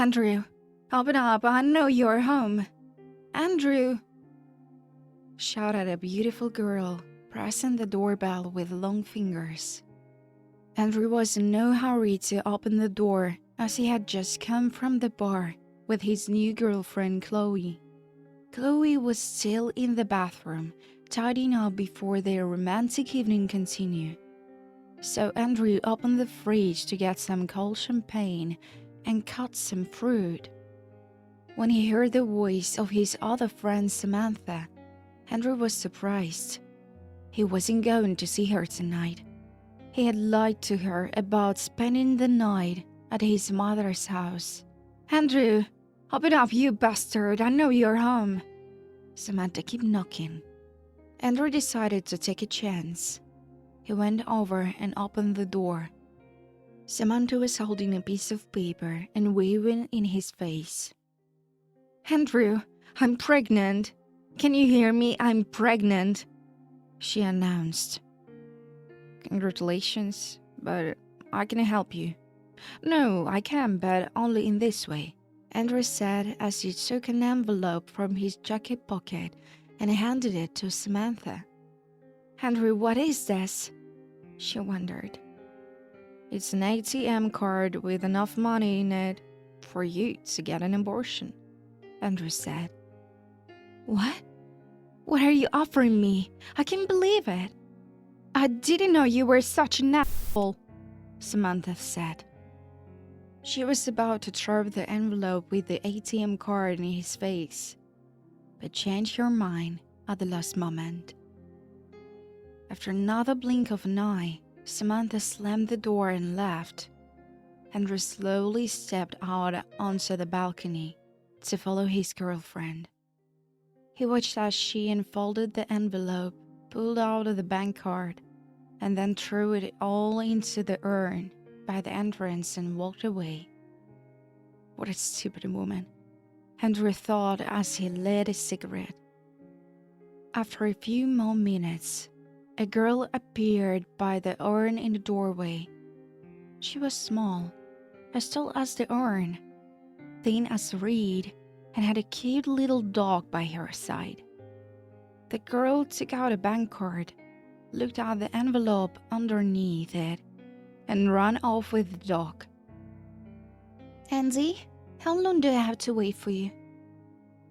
Andrew, open up, I know you're home. Andrew! Shouted a beautiful girl, pressing the doorbell with long fingers. Andrew was in no hurry to open the door as he had just come from the bar with his new girlfriend Chloe. Chloe was still in the bathroom, tidying up before their romantic evening continued. So Andrew opened the fridge to get some cold champagne and cut some fruit. When he heard the voice of his other friend Samantha, Andrew was surprised. He wasn't going to see her tonight. He had lied to her about spending the night at his mother's house. Andrew, open up, you bastard, I know you're home. Samantha kept knocking. Andrew decided to take a chance. He went over and opened the door. Samantha was holding a piece of paper and waving in his face. Andrew, I'm pregnant. Can you hear me? I'm pregnant, she announced. Congratulations, but I can help you. No, I can, but only in this way, Andrew said as he took an envelope from his jacket pocket and handed it to Samantha. Andrew, what is this? She wondered. It's an ATM card with enough money in it for you to get an abortion, Andrew said. What? What are you offering me? I can't believe it. I didn't know you were such an asshole, Samantha said. She was about to throw the envelope with the ATM card in his face, but changed her mind at the last moment. After another blink of an eye, Samantha slammed the door and left. Andrew slowly stepped out onto the balcony to follow his girlfriend. He watched as she unfolded the envelope, pulled out the bank card, and then threw it all into the urn by the entrance and walked away. What a stupid woman, Andrew thought as he lit a cigarette. After a few more minutes, a girl appeared by the urn in the doorway. She was small, as tall as the urn, thin as a reed, and had a cute little dog by her side. The girl took out a bank card, looked at the envelope underneath it, and ran off with the dog. Andy, how long do I have to wait for you?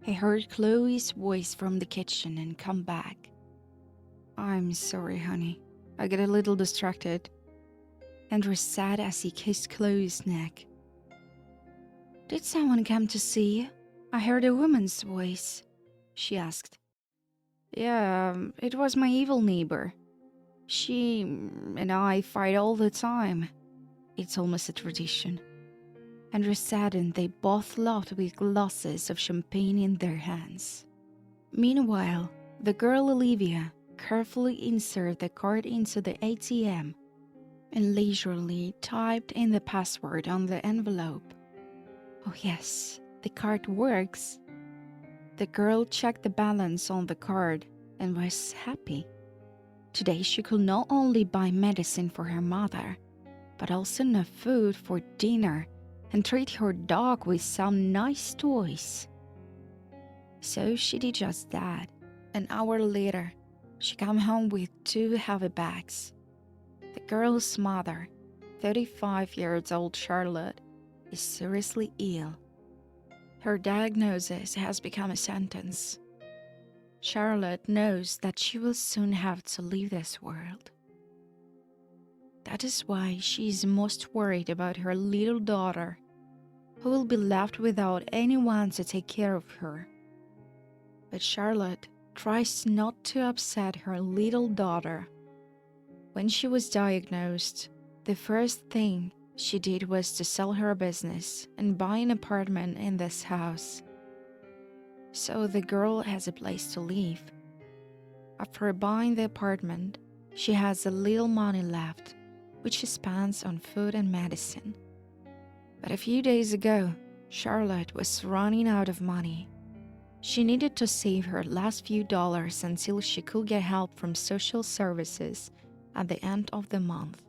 He heard Chloe's voice from the kitchen and come back. I'm sorry, honey. I got a little distracted. Andrew said as he kissed Chloe's neck. Did someone come to see you? I heard a woman's voice, she asked. Yeah, it was my evil neighbor. She and I fight all the time. It's almost a tradition. Andrew said, and they both laughed with glasses of champagne in their hands. Meanwhile, the girl Olivia carefully inserted the card into the ATM and leisurely typed in the password on the envelope. Oh yes, the card works. The girl checked the balance on the card and was happy. Today she could not only buy medicine for her mother, but also enough food for dinner and treat her dog with some nice toys. So she did just that. An hour later, she came home with 2 heavy bags. The girl's mother, 35-year-old Charlotte, is seriously ill. Her diagnosis has become a sentence. Charlotte knows that she will soon have to leave this world. That is why she is most worried about her little daughter, who will be left without anyone to take care of her. But Charlotte tries not to upset her little daughter. When she was diagnosed, the first thing she did was to sell her business and buy an apartment in this house. So the girl has a place to live. After buying the apartment, she has a little money left, which she spends on food and medicine. But a few days ago, Charlotte was running out of money. She needed to save her last few dollars until she could get help from social services at the end of the month.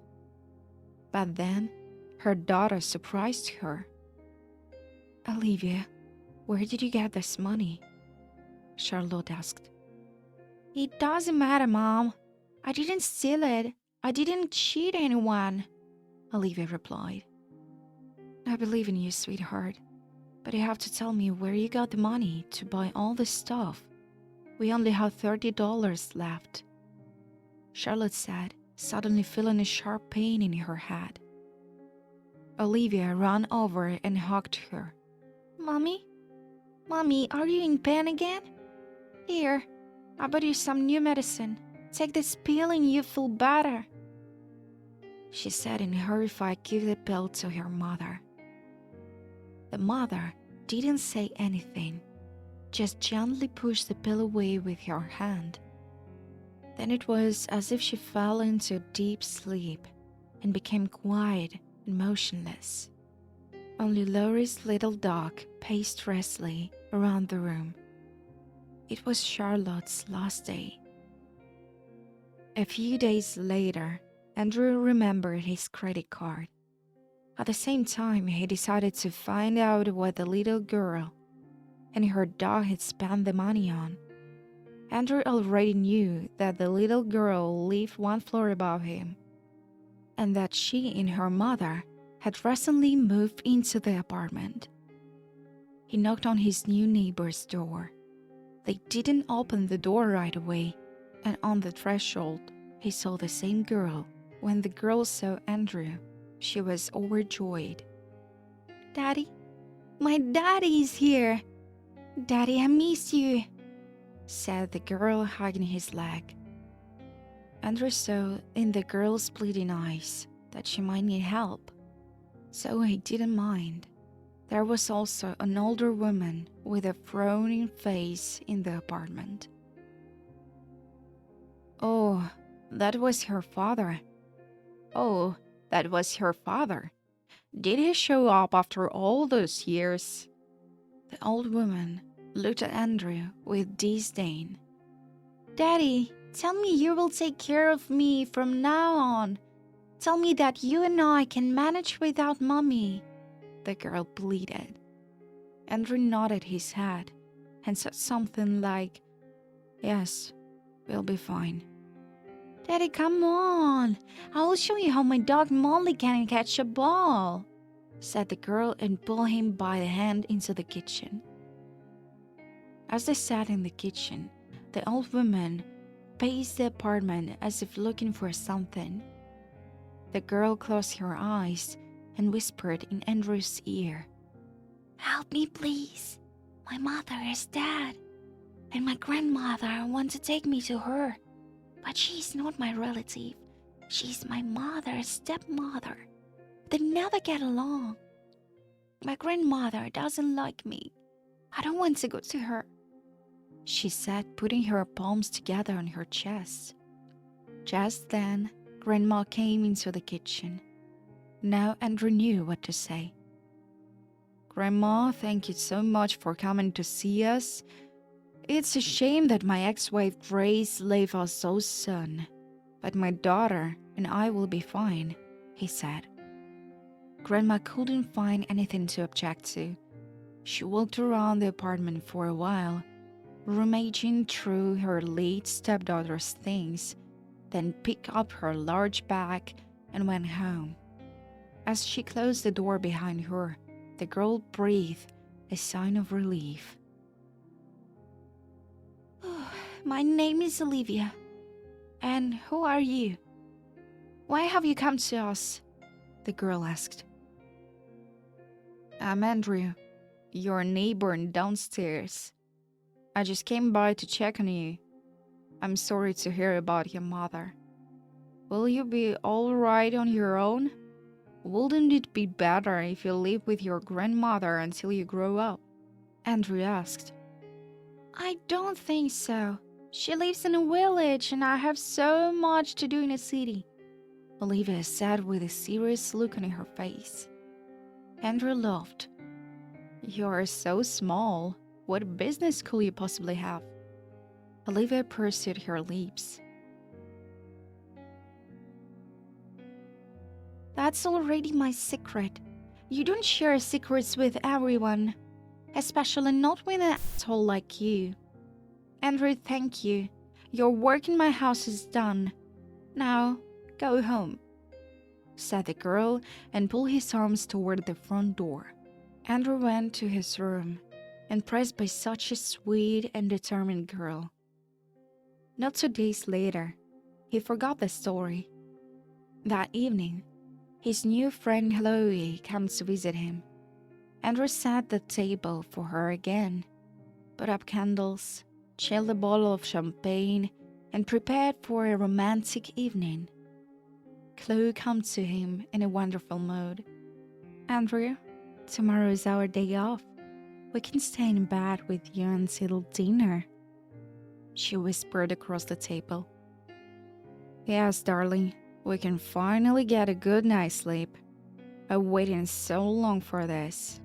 But then, her daughter surprised her. Olivia, where did you get this money? Charlotte asked. It doesn't matter, Mom. I didn't steal it. I didn't cheat anyone, Olivia replied. I believe in you, sweetheart, but you have to tell me where you got the money to buy all this stuff. We only have $30 left, Charlotte said, suddenly feeling a sharp pain in her head. Olivia ran over and hugged her. Mommy? Mommy, are you in pain again? Here, I bought you some new medicine. Take this pill and you feel better, she said in horrified, give the pill to her mother. The mother didn't say anything, just gently pushed the pill away with her hand. Then it was as if she fell into a deep sleep and became quiet and motionless. Only Laurie's little dog paced restlessly around the room. It was Charlotte's last day. A few days later, Andrew remembered his credit card. At the same time, he decided to find out what the little girl and her dog had spent the money on. Andrew already knew that the little girl lived one floor above him, and that she and her mother had recently moved into the apartment. He knocked on his new neighbor's door. They didn't open the door right away, and on the threshold, he saw the same girl. When the girl saw Andrew, she was overjoyed. Daddy, my daddy is here. Daddy, I miss you, said the girl, hugging his leg. Andrew saw in the girl's bleeding eyes that she might need help, so he didn't mind. There was also an older woman with a frowning face in the apartment. Oh, that was her father. Did he show up after all those years? The old woman looked at Andrew with disdain. Daddy, tell me you will take care of me from now on. Tell me that you and I can manage without Mommy, the girl pleaded. Andrew nodded his head and said something like, Yes, we'll be fine. Daddy, come on. I will show you how my dog Molly can catch a ball, said the girl and pulled him by the hand into the kitchen. As they sat in the kitchen, the old woman paced the apartment as if looking for something. The girl closed her eyes and whispered in Andrew's ear, Help me, please. My mother is dead, and my grandmother wants to take me to her. But she's not my relative. She's my mother's stepmother. They never get along. My grandmother doesn't like me. I don't want to go to her, she said, putting her palms together on her chest. Just then, Grandma came into the kitchen. Now Andrew knew what to say. Grandma, thank you so much for coming to see us. It's a shame that my ex-wife Grace left us so soon, but my daughter and I will be fine, he said. Grandma couldn't find anything to object to. She walked around the apartment for a while, rummaging through her late stepdaughter's things, then picked up her large bag and went home. As she closed the door behind her, the girl breathed a sign of relief. My name is Olivia. And who are you? Why have you come to us? The girl asked. I'm Andrew, your neighbor downstairs. I just came by to check on you. I'm sorry to hear about your mother. Will you be all right on your own? Wouldn't it be better if you live with your grandmother until you grow up? Andrew asked. I don't think so. She lives in a village and I have so much to do in a city, Olivia said with a serious look on her face. Andrew laughed. You're so small. What business could you possibly have? Olivia pursed her lips. That's already my secret. You don't share secrets with everyone, especially not with an asshole like you. Andrew, thank you. Your work in my house is done. Now, go home," said the girl and pulled his arms toward the front door. Andrew went to his room, impressed by such a sweet and determined girl. Not 2 days later, he forgot the story. That evening, his new friend Chloe comes to visit him. Andrew set the table for her again, put up candles, chilled a bottle of champagne, and prepared for a romantic evening. Chloe comes to him in a wonderful mood. "Andrew, tomorrow is our day off. We can stay in bed with you until dinner," she whispered across the table. "Yes, darling, we can finally get a good night's sleep. I've waited so long for this."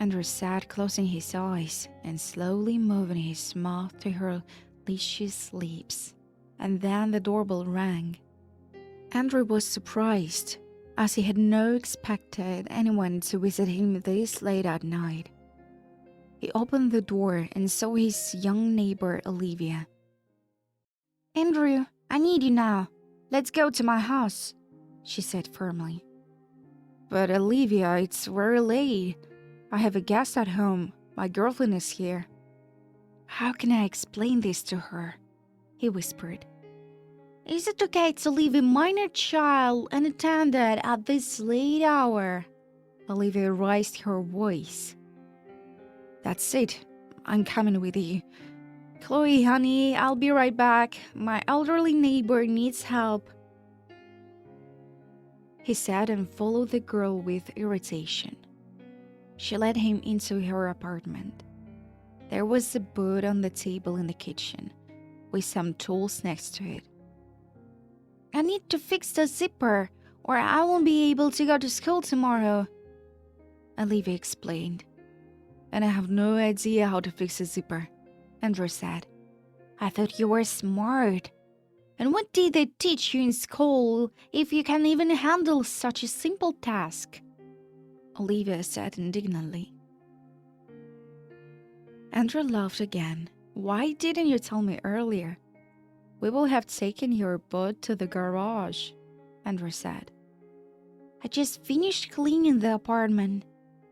Andrew sat closing his eyes and slowly moving his mouth to her luscious lips. And then the doorbell rang. Andrew was surprised, as he had not expected anyone to visit him this late at night. He opened the door and saw his young neighbor Olivia. "Andrew, I need you now. Let's go to my house," she said firmly. "But Olivia, it's very late. I have a guest at home. My girlfriend is here." "How can I explain this to her?" he whispered. "Is it okay to leave a minor child unattended at this late hour?" Olivia raised her voice. "That's it. I'm coming with you. Chloe, honey, I'll be right back. My elderly neighbor needs help," he said and followed the girl with irritation. She led him into her apartment. There was a boot on the table in the kitchen, with some tools next to it. "I need to fix the zipper, or I won't be able to go to school tomorrow," Olivia explained. "And I have no idea how to fix a zipper," Andrew said. "I thought you were smart. And what did they teach you in school if you can't even handle such a simple task?" Olivia said indignantly. Andrew laughed again. "Why didn't you tell me earlier? We will have taken your boat to the garage," Andrew said. "I just finished cleaning the apartment,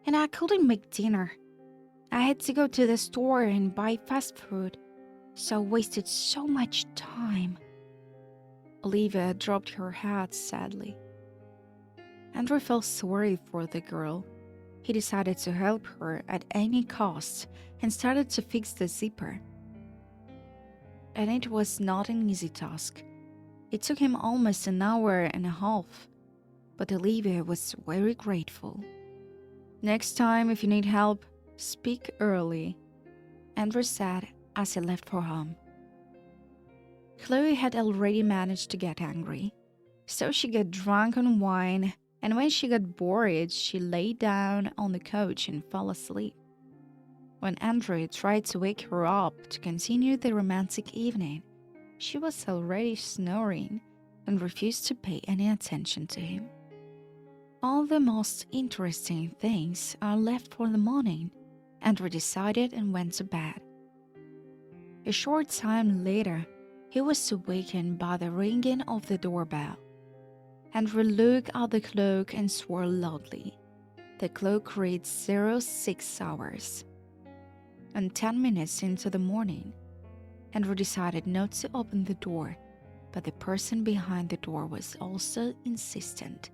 and I couldn't make dinner. I had to go to the store and buy fast food, so I wasted so much time." Olivia dropped her head sadly. Andrew felt sorry for the girl. He decided to help her at any cost and started to fix the zipper. And it was not an easy task. It took him almost an hour and a half, but Olivia was very grateful. "Next time, if you need help, speak early," Andrew said as he left for home. Chloe had already managed to get angry, so she got drunk on wine, and when she got bored, she lay down on the couch and fell asleep. When Andrew tried to wake her up to continue the romantic evening, she was already snoring and refused to pay any attention to him. All the most interesting things are left for the morning, Andrew decided and went to bed. A short time later, he was awakened by the ringing of the doorbell. Andrew looked at the clock and swore loudly. The clock read 06 hours. And 10 minutes into the morning, Andrew decided not to open the door, but the person behind the door was also insistent.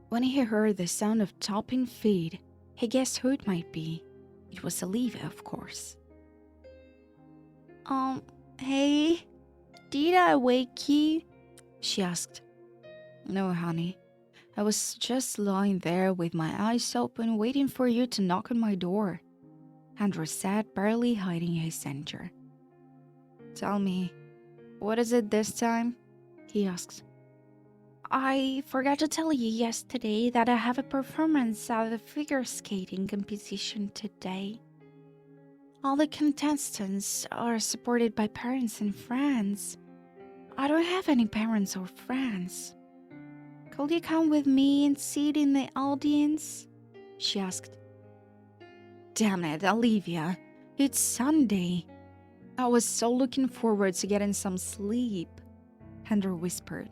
When he heard the sound of tapping feet, he guessed who it might be. It was Olivia, of course. Hey, did I wake you?" she asked. "No, honey. I was just lying there with my eyes open waiting for you to knock on my door," Andrew said, barely hiding his anger. "Tell me, what is it this time?" he asked. "I forgot to tell you yesterday that I have a performance at the figure skating competition today. All the contestants are supported by parents and friends. I don't have any parents or friends. Could you come with me and sit in the audience?" she asked. Damn it, Olivia. It's Sunday. I was so looking forward to getting some sleep, Andrew whispered.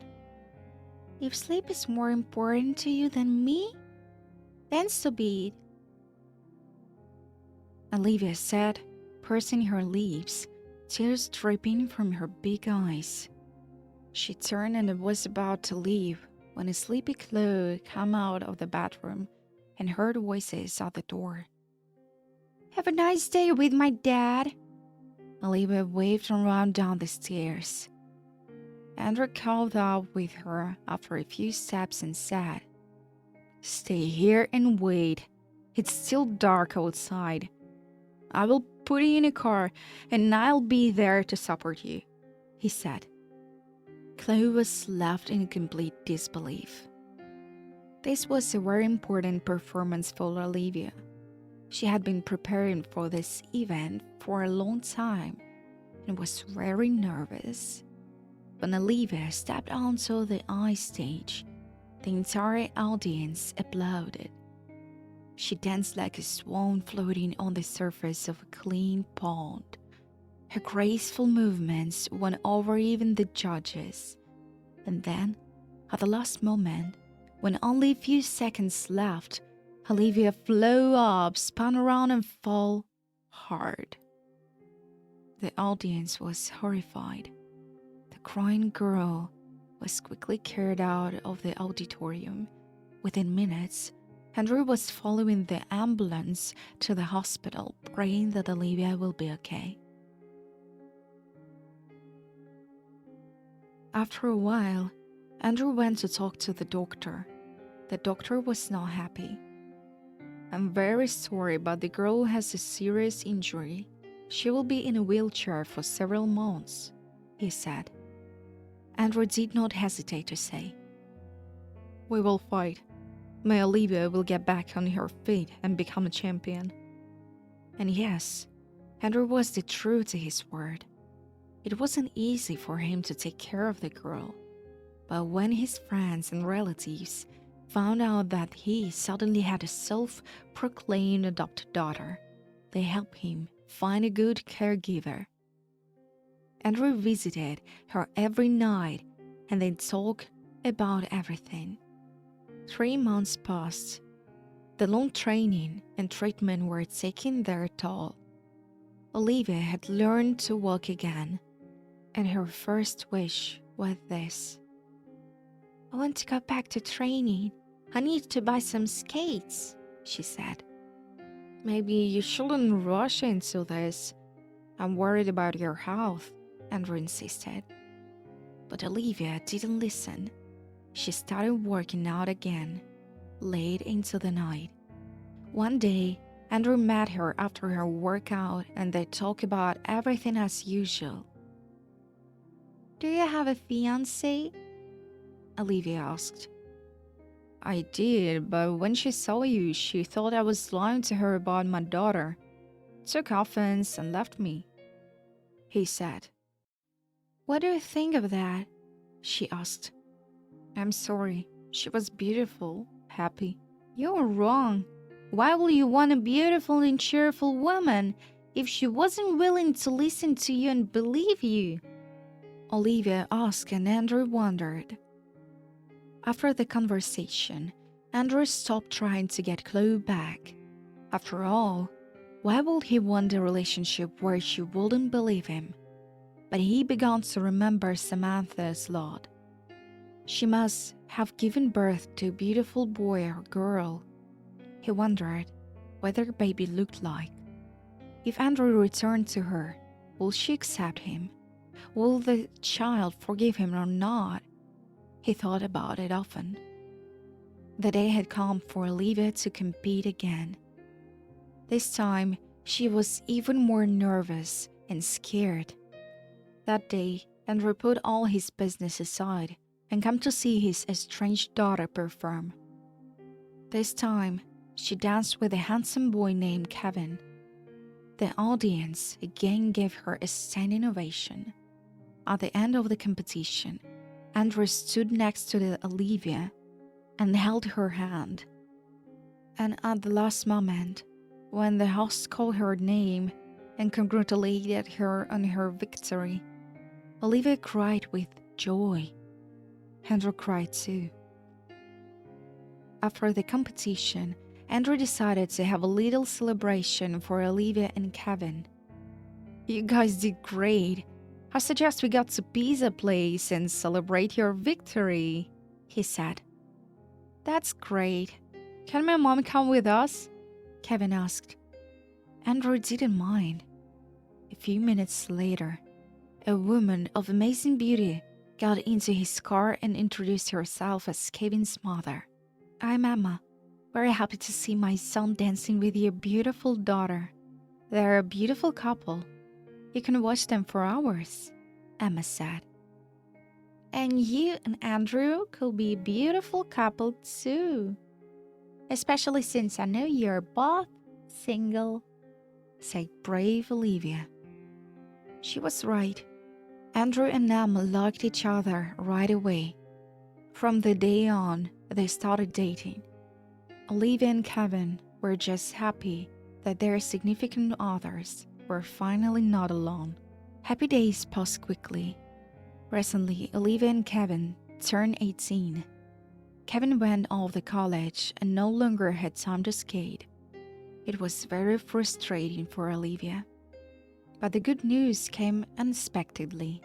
If sleep is more important to you than me, then so be it, Olivia said, pursing her lips, tears dripping from her big eyes. She turned and was about to leave when a sleepy Chloe came out of the bathroom and heard voices at the door. Have a nice day with my dad. Olivia waved around down the stairs. Andrew caught up with her after a few steps and said, Stay here and wait. It's still dark outside. I will put you in a car and I'll be there to support you, he said. Chloe was left in complete disbelief. This was a very important performance for Olivia. She had been preparing for this event for a long time and was very nervous. When Olivia stepped onto the ice stage, the entire audience applauded. She danced like a swan floating on the surface of a clean pond. Her graceful movements won over even the judges. And then, at the last moment, when only a few seconds left, Olivia flew up, spun around and fell hard. The audience was horrified. The crying girl was quickly carried out of the auditorium. Within minutes, Andrew was following the ambulance to the hospital, praying that Olivia will be okay. After a while, Andrew went to talk to the doctor. The doctor was not happy. I'm very sorry, but the girl has a serious injury. She will be in a wheelchair for several months, he said. Andrew did not hesitate to say, We will fight. My Olivia will get back on her feet and become a champion. And yes, Andrew was the true to his word. It wasn't easy for him to take care of the girl, but when his friends and relatives found out that he suddenly had a self-proclaimed adopted daughter, they helped him find a good caregiver. Andrew visited her every night and they talked about everything. 3 months passed. The long training and treatment were taking their toll. Olivia had learned to walk again, and her first wish was this. I want to go back to training. I need to buy some skates, she said. Maybe you shouldn't rush into this. I'm worried about your health, Andrew insisted. But Olivia didn't listen. She started working out again, late into the night. One day, Andrew met her after her workout and they talked about everything as usual. Do you have a fiancé? Olivia asked. I did, but when she saw you, she thought I was lying to her about my daughter. Took offense and left me, he said. What do you think of that? She asked. I'm sorry. She was beautiful, happy. You're wrong. Why will you want a beautiful and cheerful woman if she wasn't willing to listen to you and believe you? Olivia asked and Andrew wondered. After the conversation, Andrew stopped trying to get Chloe back. After all, why would he want a relationship where she wouldn't believe him? But he began to remember Samantha's lot. She must have given birth to a beautiful boy or girl. He wondered what their baby looked like. If Andrew returned to her, will she accept him? Will the child forgive him or not? He thought about it often. The day had come for Olivia to compete again. This time, she was even more nervous and scared. That day, Andrew put all his business aside and came to see his estranged daughter perform. This time, she danced with a handsome boy named Kevin. The audience again gave her a standing ovation. At the end of the competition, Andrew stood next to Olivia and held her hand. And at the last moment, when the host called her name and congratulated her on her victory, Olivia cried with joy. Andrew cried too. After the competition, Andrew decided to have a little celebration for Olivia and Kevin. "You guys did great. I suggest we go to Pizza Place and celebrate your victory," he said. "That's great. Can my mom come with us?" Kevin asked. Andrew didn't mind. A few minutes later, a woman of amazing beauty got into his car and introduced herself as Kevin's mother. "I'm Emma. Very happy to see my son dancing with your beautiful daughter. They're a beautiful couple. You can watch them for hours," Emma said. "And you and Andrew could be a beautiful couple too. Especially since I know you're both single," said brave Olivia. She was right. Andrew and Emma liked each other right away. From the day on, they started dating. Olivia and Kevin were just happy that their significant others were finally not alone. Happy days passed quickly. Recently, Olivia and Kevin turned 18. Kevin went off to college and no longer had time to skate. It was very frustrating for Olivia. But the good news came unexpectedly.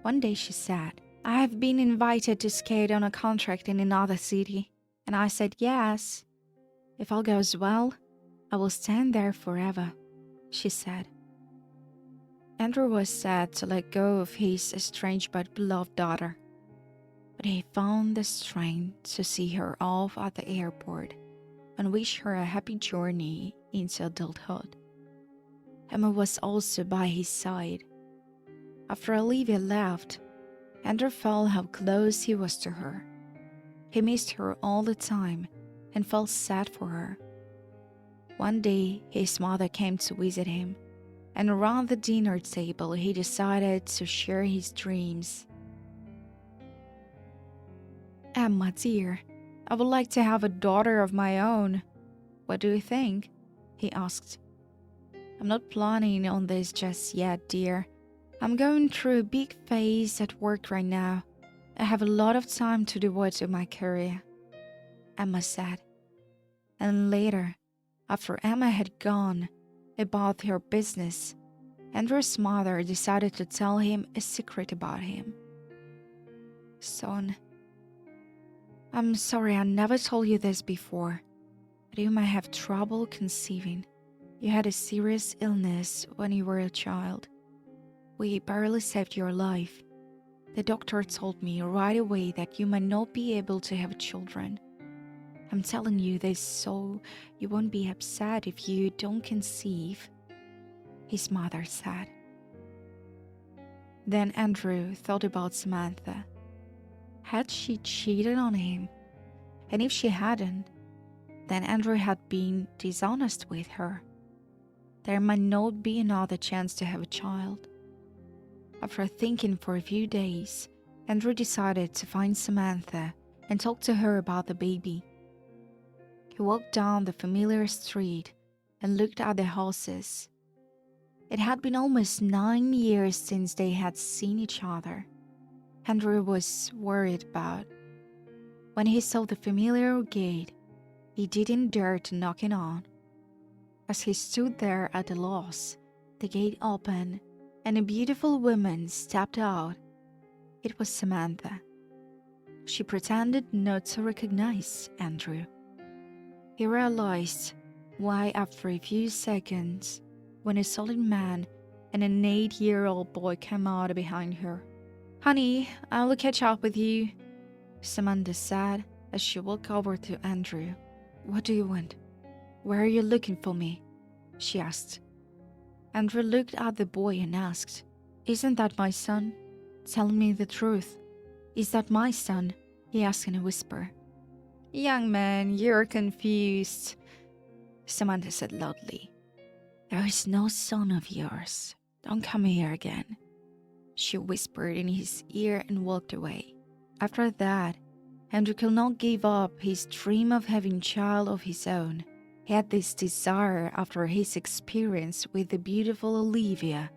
One day she said, "I have been invited to skate on a contract in another city, and I said yes. If all goes well, I will stand there forever," she said. Andrew was sad to let go of his estranged but beloved daughter, but he found the strength to see her off at the airport and wish her a happy journey into adulthood. Emma was also by his side. After Olivia left, Andrew felt how close he was to her. He missed her all the time and felt sad for her. One day, his mother came to visit him, and around the dinner table, he decided to share his dreams. "Emma, dear, I would like to have a daughter of my own. What do you think?" he asked. "I'm not planning on this just yet, dear. I'm going through a big phase at work right now. I have a lot of time to devote to my career," Emma said. And later, after Emma had gone about her business, Andrew's mother decided to tell him a secret about him. "Son, I'm sorry I never told you this before, but you might have trouble conceiving. You had a serious illness when you were a child. We barely saved your life. The doctor told me right away that you might not be able to have children. I'm telling you this so you won't be upset if you don't conceive," his mother said. Then Andrew thought about Samantha. Had she cheated on him? And if she hadn't, then Andrew had been dishonest with her. There might not be another chance to have a child. After thinking for a few days, Andrew decided to find Samantha and talk to her about the baby. He walked down the familiar street and looked at the houses. It had been almost 9 years since they had seen each other. Andrew was worried about. When he saw the familiar gate, he didn't dare to knock it on. As he stood there at a loss, the gate opened and a beautiful woman stepped out. It was Samantha. She pretended not to recognize Andrew. He realized why after a few seconds, when a solid man and an 8-year-old boy came out behind her. "Honey, I will catch up with you," Samantha said as she walked over to Andrew. "What do you want? Why are you looking for me?" she asked. Andrew looked at the boy and asked, "Isn't that my son? Tell me the truth. Is that my son?" he asked in a whisper. "Young man, you're confused," Samantha said loudly. "There is no son of yours. Don't come here again," she whispered in his ear and walked away. After that, Henry could not give up his dream of having a child of his own. He had this desire after his experience with the beautiful Olivia.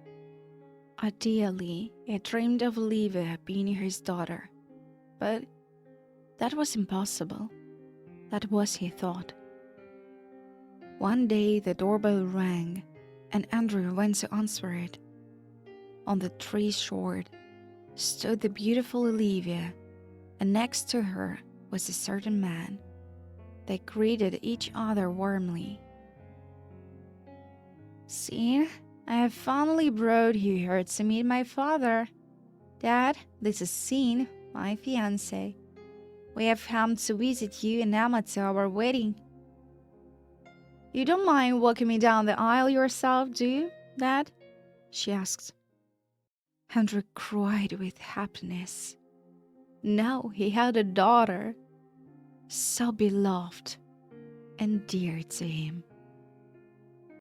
Ideally, he dreamed of Olivia being his daughter. But that was impossible. That was, he thought. One day the doorbell rang, and Andrew went to answer it. On the tree shore stood the beautiful Olivia, and next to her was a certain man. They greeted each other warmly. "See, I have finally brought you here to meet my father. Dad, this is Sean, my fiancé. We have come to visit you and Emma to our wedding. You don't mind walking me down the aisle yourself, do you, Dad?" she asked. Henry cried with happiness. Now he had a daughter, so beloved and dear to him.